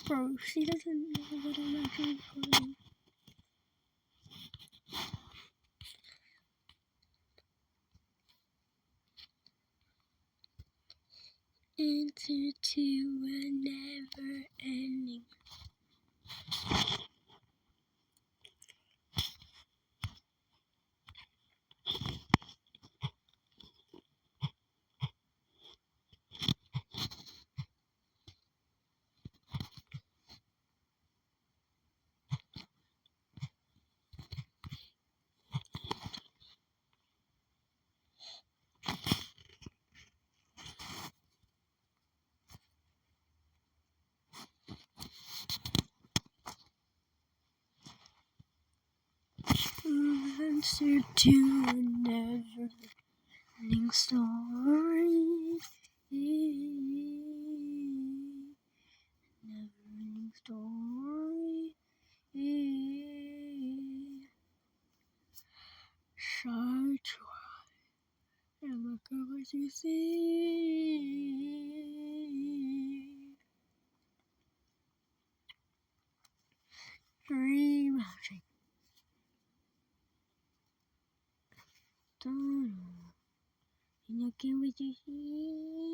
Bro, she doesn't know that I'm actually recording. Into a never ending. Answer to a never-ending story. Never-ending story. Shy try and look at what you see. Dream magic. And look at what you see.